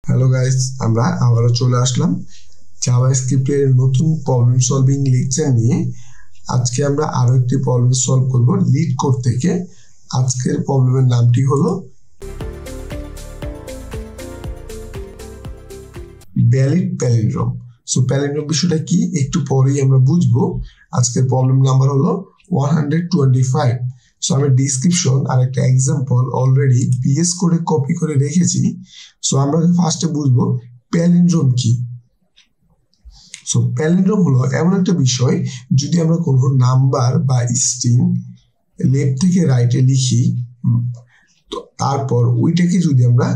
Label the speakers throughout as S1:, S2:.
S1: Hello guys, আমরা আবারও চলে আসলাম জাভাস্ক্রিপ্ট এর নতুন প্রবলেম সলভিং লেকচার নিয়ে। আজকে আমরা আরো একটি প্রবলেম সলভ করব LeetCode থেকে। আজকের প্রবলেমের নামটি হলো ভ্যালিড প্যালিন্ড্রোম। সো প্যালিন্ড্রোম বিষয়টা কি একটু পরেই আমরা বুঝবো। আজকের প্রবলেম নাম্বার হলো 125। সো আমি ডিসক্রিপশন আর একটা এক্সাম্পল অলরেডি VS কোডে কপি করে রেখেছি। সো আমরা ফার্স্টে বুঝবো প্যালিন্ড্রোম কি। সো প্যালিন্ড্রোম হলো এমন একটা বিষয়, যদি আমরা কোনো নাম্বার বা স্ট্রিং লেফট থেকে রাইটে লিখি, তো তারপর ওইটাকে যদি আমরা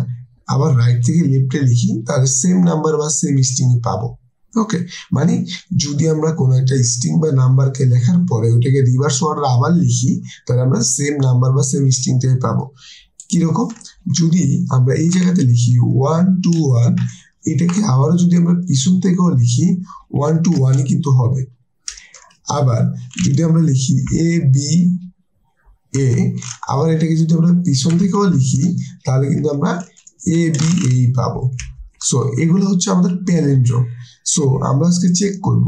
S1: আবার রাইট থেকে লেফটে লিখি, তাহলে সেম নাম্বার বা সেম স্ট্রিং পাবো। ওকে, মানে যদি আমরা কোনো একটা স্ট্রিং বা নাম্বারকে লেখার পরে ওটাকে রিভার্স অর্ডার আবার লিখি, তাহলে আমরা সেম নাম্বার বা সেম স্ট্রিংটাই পাবো। কিরকম? যদি আমরা এই জায়গাতে লিখি 1 to 1, এটাকে আবারও যদি আমরা পিছন থেকেও লিখি 1 to 1ই কিন্তু হবে। আবার যদি আমরা লিখি A B A, আবার এটাকে যদি আমরা পিছন থেকেও লিখি, তাহলে কিন্তু আমরা A B A পাবো। সো এগুলো হচ্ছে আমাদের প্যালিন্ড্রোম। সো আমরা আজকে চেক করব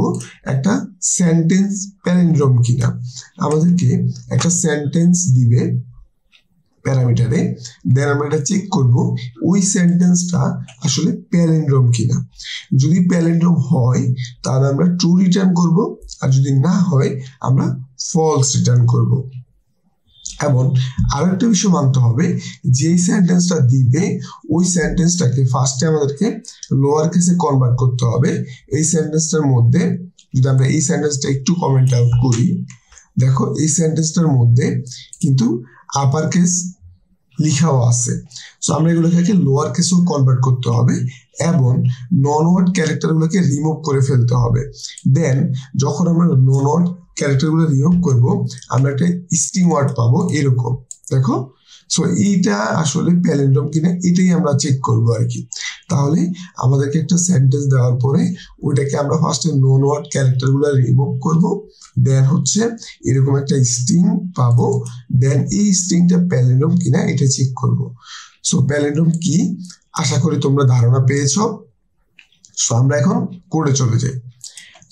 S1: একটা সেন্টেন্স প্যালিন্ড্রোম কিনা। আমাদেরকে একটা সেন্টেন্স দিবে প্যারামিটারে, দেন আমরা এটা চেক করব ওই সেন্টেন্সটা আসলে প্যালিন্ড্রোম কিনা। যদি প্যালিন্ড্রোম হয় তাহলে আমরা ট্রু রিটার্ন করব, আর যদি না হয় আমরা ফলস রিটার্ন করব। এবং আরো একটা বিষয় মানতে হবে, যে সেন্টেন্সটা দিবে ওই সেন্টেন্সটাকে ফার্স্টে আমাদেরকে লোয়ার কেসে কনভার্ট করতে হবে। এই সেন্টেন্সটার মধ্যে যদি আমরা এই সেন্টেন্সটা একটু কমেন্ট আউট করি, দেখো এই সেন্টেন্সটার মধ্যে কিন্তু আপার কেস লিখাও আছে। সো আমরা এগুলোকে লোয়ার কেসেও কনভার্ট করতে হবে এবং নন ওয়ার্ড ক্যারেক্টারগুলোকে রিমুভ করে ফেলতে হবে। দেন যখন আমরা নন ওয়ার্ড ক্যারেক্টারগুলো রিমুভ করব, আমরা একটা স্ট্রিং ওয়ার্ড পাবো এরকম। দেখো, সো এইটা আসলে প্যালিন্ড্রোম কিনা এটাই আমরা চেক করবো আর কি। তাহলে আমাদেরকে একটা সেন্টেন্স দেওয়ার পরে ওইটাকে আমরা ফার্স্টে নন ওয়ার্ড ক্যারেক্টারগুলো রিমুভ করব, দেন হচ্ছে এরকম একটা স্ট্রিং পাবো, দেন এই স্ট্রিংটা প্যালিন্ড্রোম কিনা এটা চেক করব। সো প্যালিন্ড্রোম কি আশা করি তোমরা ধারণা পেয়েছো। সো আমরা এখন কোডে চলে যাই।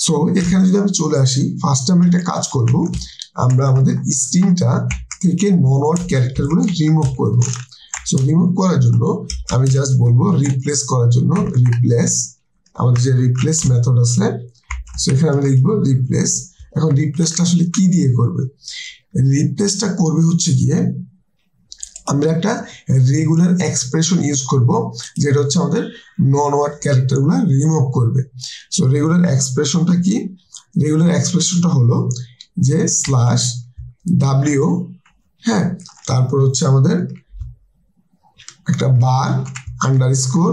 S1: সো এখানে যদি আমি চলে আসি, ফার্স্টে আমরা একটা কাজ করব, আমরা আমাদের স্ট্রিংটা থেকে নন ওয়ার্ড ক্যারেক্টারগুলো রিমুভ করব। সো রিমুভ করার জন্য আমি জাস্ট বলবো রিপ্লেস করার জন্য রিপ্লেস, আমাদের যে রিপ্লেস মেথড আছে, সো এখানে আমি লিখবো রিপ্লেস। এখন রিপ্লেসটা আসলে কি দিয়ে করবে? রিপ্লেসটা করবে হচ্ছে গিয়ে আমরা একটা রেগুলার এক্সপ্রেশন ইউজ করব, যেটা হচ্ছে আমাদের নন ওয়ার্ড ক্যারেক্টারগুলো রিমুভ করবে। সো রেগুলার এক্সপ্রেশনটা কি? রেগুলার এক্সপ্রেশনটা হলো যে স্ল্যাশ ডাব্লিউ, হ্যাঁ, তারপর হচ্ছে আমাদের একটা বার আন্ডারস্কোর,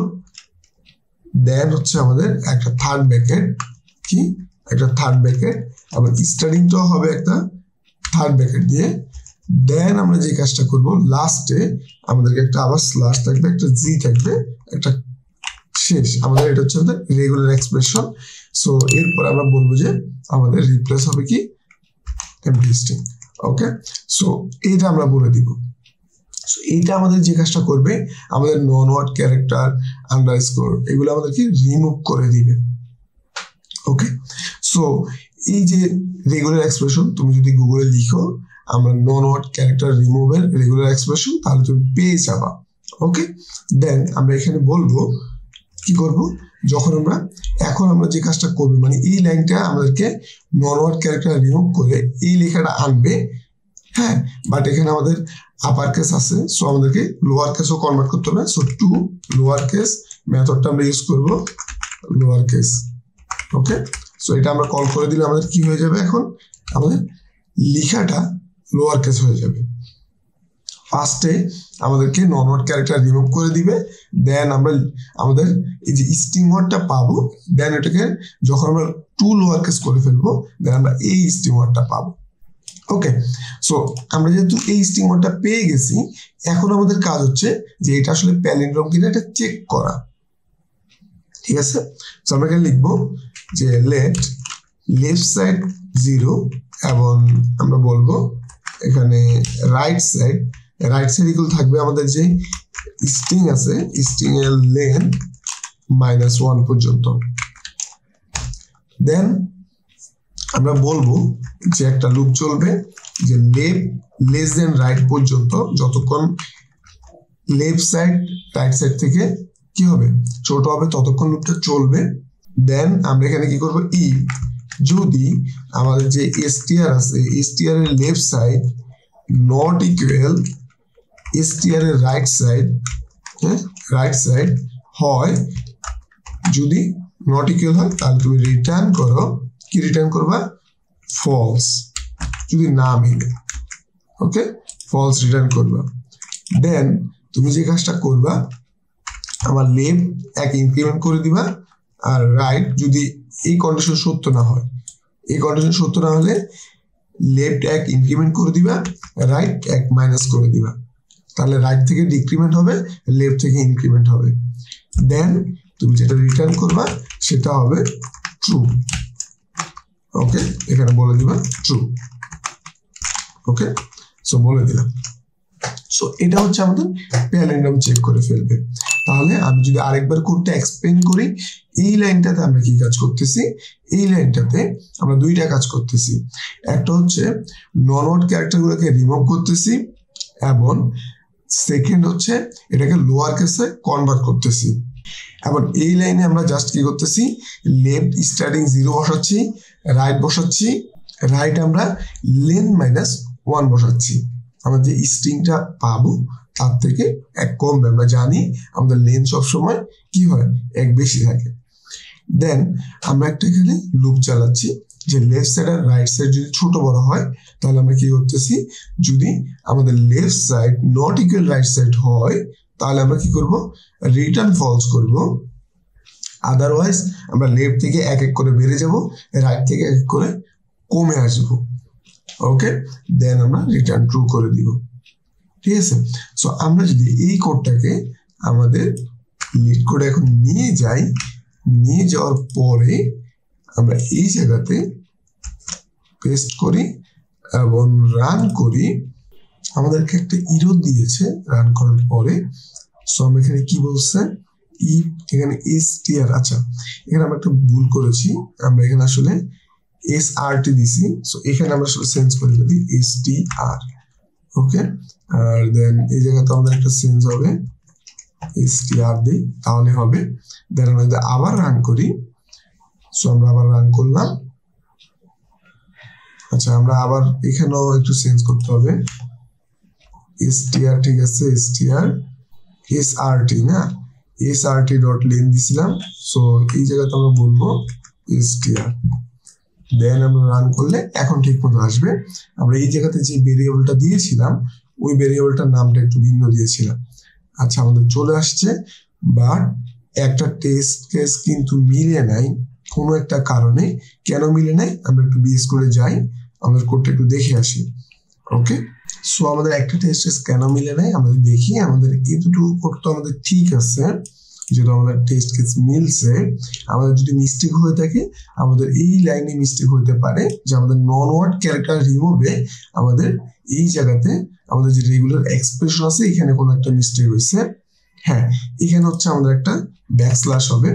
S1: দেন হচ্ছে আমাদের একটা থার্ড ব্র্যাকেট, কি একটা থার্ড ব্র্যাকেট, আবার স্টার্টিংটাও হবে একটা থার্ড ব্র্যাকেট দিয়ে। দেন আমরা যে কাজটা করব, লাস্টে আমাদেরকে একটা আবার স্ল্যাশ থাকবে, একটা জি থাকবে, একটা শেষ। আমাদের এটা হচ্ছে আমাদের রেগুলার এক্সপ্রেশন। সো এরপর আমরা বলবো যে আমাদের রিপ্লেস হবে কি এমটি স্ট্রিং। ওকে, সো এইটা আমরা বলে দিব। সো এইটা আমাদের যে কাজটা করবে, আমাদের নন ওয়ার্ড ক্যারেক্টার আন্ডারস্কোর এগুলো আমাদেরকে রিমুভ করে দিবে। ওকে, সো এই যে রেগুলার এক্সপ্রেশন, তুমি যদি গুগলে লিখো আমরা নন ওয়ার্ড ক্যারেক্টার রিমুভের রেগুলার এক্সপ্রেশন, তাহলে তুমি পেয়ে যাবা। ওকে, দেন আমরা এখানে বলবো কি করব, যখন আমরা এখন আমরা যে কাজটা করবো, মানে এই লাইনটা আমাদেরকে নন ওয়ার্ড ক্যারেক্টার রিমুভ করে এই লেখাটা আনবে, হ্যাঁ, বাট এখানে আমাদের আপার কেস আছে, সো আমাদেরকে লোয়ার কেসও কনভার্ট করতে হবে। সো টু লোয়ার কেস মেথডটা আমরা ইউজ করব লোয়ার কেস। ওকে, সো এটা আমরা কল করে দিলে আমাদের কি হয়ে যাবে, এখন আমাদের লেখাটা লোয়ার কেস হয়ে যাবে। ফার্স্টে আমাদেরকে নন ওয়ার্ড ক্যারেক্টার রিমুভ করে দিবে, দেন আমরা আমাদের এই যে স্ট্রিং ওয়ার্ডটা পাবো, দেন এটাকে যখন আমরা টু লোয়ার কেস করে ফেলবো, দেন আমরা এই স্ট্রিং ওয়ার্ডটা পাবো। ওকে, সো আমরা যেহেতু এই স্ট্রিং ওয়ার্ডটা পেয়ে গেছি, এখন আমাদের কাজ হচ্ছে যে এটা আসলে প্যালিন্ড্রোম কিনা এটা চেক করা। ঠিক আছে, সো আমরা এখানে লিখবো যে লেট লেফট সাইড 0 এবং আমরা বলবো এখানে রাইট সাইড ইকুয়াল থাকবে আমাদের যে স্ট্রিং আছে, স্ট্রিং এর লেন্থ -1 পর্যন্ত। দেন আমরা বলবো যে একটা লুপ চলবে যে লেফট লেস দেন রাইট পর্যন্ত, যতক্ষণ লেফট সাইড রাইট সাইড থেকে কি হবে ছোট হবে ততক্ষণ লুপটা চলবে। দেন আমরা এখানে কি করব, ইফ যদি আমাদের যে str আছে str এর left side not equal str এর রাইট সাইড, হ্যাঁ রাইট সাইড হয়, যদি নট ইকুয়াল হয় তাহলে তুমি রিটার্ন করো, কি রিটার্ন করবা, ফলস। যদি না মিলে ওকে ফলস রিটার্ন করবা। দেন তুমি যে কাজটা করবা, আমার লেফট 1 ইনক্রিমেন্ট করে দিবা, আর রাইট যদি এই কন্ডিশন সত্য না হয়, এই কন্ডিশন সত্য না হলে লেফট 1 ইনক্রিমেন্ট করে দিবা, রাইট 1 মাইনাস করে দিবা, তাহলে রাইট থেকে ডিক্রিমেন্ট হবে, লেফট থেকে ইনক্রিমেন্ট হবে। দেন তুমি যেটা রিটার্ন করবা সেটা হবে ট্রু। ওকে এখানে বলে দিবা ট্রু। ওকে সো বলে দিলাম। সো এটা হচ্ছে আমাদের প্যালিন্ড্রোম চেক করে ফেলবে। তাহলে আমি যদি আরেকবার কোডটা এক্সপ্লেইন করি, এই লাইনটাতে আমরা কি কাজ করতেছি, এই লাইনটাতে আমরা দুইটা কাজ করতেছি। একটা হচ্ছে নন ওয়ার্ড ক্যারেক্টারগুলোকে রিমুভ করতেছি, এবং সেকেন্ড হচ্ছে এটাকে লোয়ার কেসে কনভার্ট করতেছি। এবং এই লাইনে আমরা জাস্ট কি করতেছি, লেফট স্টার্টিং 0 বসাচ্ছি, রাইট বসাচ্ছি, রাইট আমরা লেন -1 বসাচ্ছি। আমরা যে স্ট্রিংটা পাবো তার থেকে 1 কমবে, আমরা জানি আমাদের লেন সবসময় কি হয় 1 বেশি থাকে। দেন আমরা একটা এখানে লুপ চালাচ্ছি যে লেফট সাইড আর রাইট সাইড যদি ছোট বড় হয় তাহলে আমরা কি করতেছি, যদি আমাদের left side not equal right side হয় তাহলে আমরা কি করব, রিটার্ন ফলস করব। আদারওয়াইজ আমরা লেফট থেকে 1 1 করে বেড়ে যাব, রাইট থেকে 1 1 করে কমে আসবো। ওকে দেন আমরা রিটার্ন ট্রু করে দিব। ঠিক আছে, সো আমরা যদি এই কোডটাকে আমাদের লিড কোডে এখন নিয়ে যাই, নিয়ে যাওয়ার পরে আমরা এই জায়গাতে পেস্ট করি এবং রান করি, আমাদেরকে একটা ইরর দিয়েছে রান করার পরে। সো আমরা এখানে কি বলছে, ইফ এখানে str, আচ্ছা এখানে আমরা একটা ভুল করেছি, আমরা এখানে আসলে srt দিছি, সো এখানে আমরা আসলে চেঞ্জ করে ফেলি str। ওকে আর দেন এই জায়গাতে আমাদের একটা চেঞ্জ হবে, str দিই তাহলে হবে। দেন আমরা যদি আবার রান করি, সো আমরা আবার রান করলাম, আচ্ছা আমরা আবার এখানেও একটু চেঞ্জ করতে হবে, str ঠিক আছে, str srt না, srt ডট লেন দিছিলাম, সো এই জায়গাতে আমরা বলবো str। দেন আমরা রান করলে এখন ঠিক মতো আসবে। আমরা এই জায়গাতে যে ভেরিয়েবলটা দিয়েছিলাম ওই ভেরিয়েবলটার নামটা একটু ভিন্ন দিয়েছিলাম। আচ্ছা আমাদের চলে আসছে, বাট একটা টেস্ট কেস কিন্তু মিলে নাই কোনো একটা কারণে। কেন মিলে নাই আমরা একটু বিএস করে যাই, আমাদের কোডটা একটু দেখে আসি। ওকে সো আমাদের একটা টেস্ট কেস কেন মিলে নাই আমরা দেখি, আমাদের এতটুকু কোড তো আমাদের ঠিক আছে, যেটা আমাদের টেস্ট কেস মিলছে। আমাদের যদি মিস্টেক হয়ে থাকে আমাদের এই লাইনে মিস্টেক হতে পারে, যে আমাদের নন ওয়ার্ড ক্যারেক্টার রিমুভে আমাদের এই জায়গাতে আমাদের যে রেগুলার এক্সপ্রেশন আছে এখানে কোনো একটা মিস্টেক হয়েছে। হ্যাঁ এখানে হচ্ছে আমাদের একটা ব্যাকস্ল্যাশ হবে,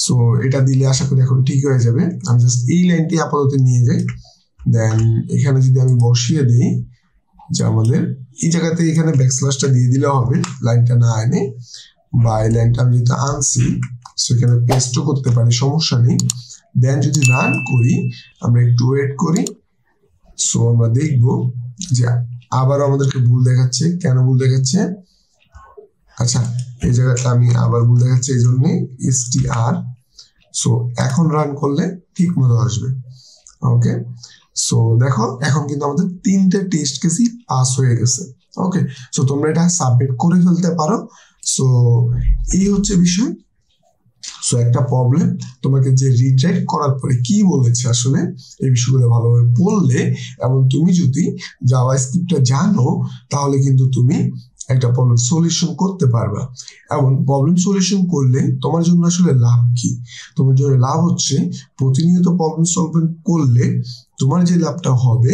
S1: সো এটা দিলে আশা করি এখন ঠিক হয়ে যাবে। আমি জাস্ট এই লাইনটি আপাতত নিয়ে যাই, দেন এখানে যদি আমি বসিয়ে দিই যে আমাদের এই জায়গাতে এখানে ব্যাকস্ল্যাশটা দিয়ে দিলে হবে, লাইনটা না এনে, বা এই লাইনটা আমি যেহেতু আনছি সেখানে পেস্টও করতে পারি, সমস্যা নেই। দেন যদি রান করি, আমরা একটু ওয়েট করি, সো আমরা দেখবো যে আবারও আমাদেরকে ভুল দেখাচ্ছে। কেন ভুল দেখাচ্ছে, আচ্ছা এই জায়গাটা আমি আবার ভুল দেখাচ্ছে এই জন্যে str। সো এখন রান করলে ঠিক মতো আসবে। ওকে সো দেখো এখন কিন্তু আমাদের 3টে টেস্ট কেসই পাস হয়ে গেছে। ওকে সো তোমরা এটা সাবমিট করে ফেলতে পারো। সো এই হচ্ছে বিষয়। সো একটা প্রবলেম তোমাকে যে রিডাইরেক্ট করার পরে কি বলেছে আসলে এই বিষয়গুলো ভালোভাবে পড়লে, এবং তুমি যদি জাভাস্ক্রিপ্টটা জানো তাহলে কিন্তু তুমি একটা প্রবলেম সলিউশন করতে পারবা। এবং প্রবলেম সলিউশন করলে তোমার জন্য আসলে লাভ কি, তোমার জন্য লাভ হচ্ছে প্রতিনিয়ত প্রবলেম সলভিং করলে তোমার যে লাভটা হবে,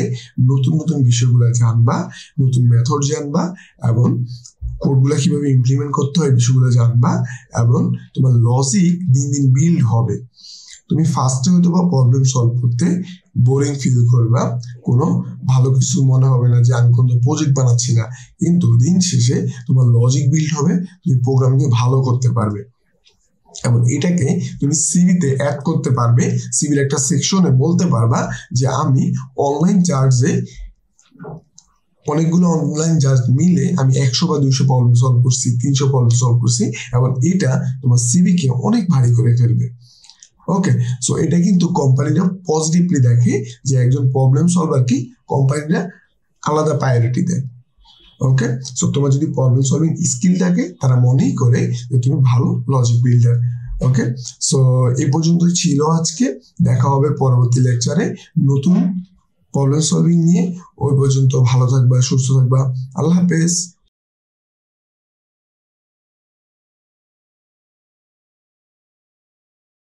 S1: নতুন নতুন বিষয়গুলো জানবা, নতুন মেথড জানবা, এবং কোডগুলো কিভাবে ইমপ্লিমেন্ট করতে হয় বিষয়গুলো জানবা এবং তোমার লজিক দিন দিন বিল্ড হবে। তুমি ফার্স্টে হয়তো বা প্রবলেম সলভ করতে বোরিং ফিল করবা, কোনো ভালো কিছু মনে হবে না যে আমি কোনো প্রজেক্ট বানাচ্ছি না, কিন্তু দিন শেষে তোমার লজিক বিল্ড হবে, তুমি প্রোগ্রামিং ভালো করতে পারবে এবং এটাকে তুমি সিভিতে অ্যাড করতে পারবে। সিভির একটা সেকশনে বলতে পারবা যে আমি অনলাইন চার্জে অনেকগুলো অনলাইন চার্জ মিলে আমি 100 বা 200 প্রবলেম সলভ করছি, 300 প্রবলেম সলভ করছি, এবং এটা তোমার সিভিকে অনেক ভারী করে ফেলবে। ওকে, সো এটা কিন্তু কোম্পানিরা পজিটিভলি দেখে যে একজন প্রবলেম সলভার কি কোম্পানিরা আলাদা প্রায়োরিটি দেয়। ওকে, সো তোমার যদি প্রবলেম সলভিং স্কিল থাকে তারা মনেই করে যে তুমি ভালো লজিক বিল্ডার। ওকে, সো এই পর্যন্তই ছিল আজকে। দেখা হবে পরবর্তী লেকচারে নতুন প্রবলেম সলভিং নিয়ে। ওই পর্যন্ত ভালো থাকবা, সুস্থ থাকবা। আল্লাহ হাফেজ।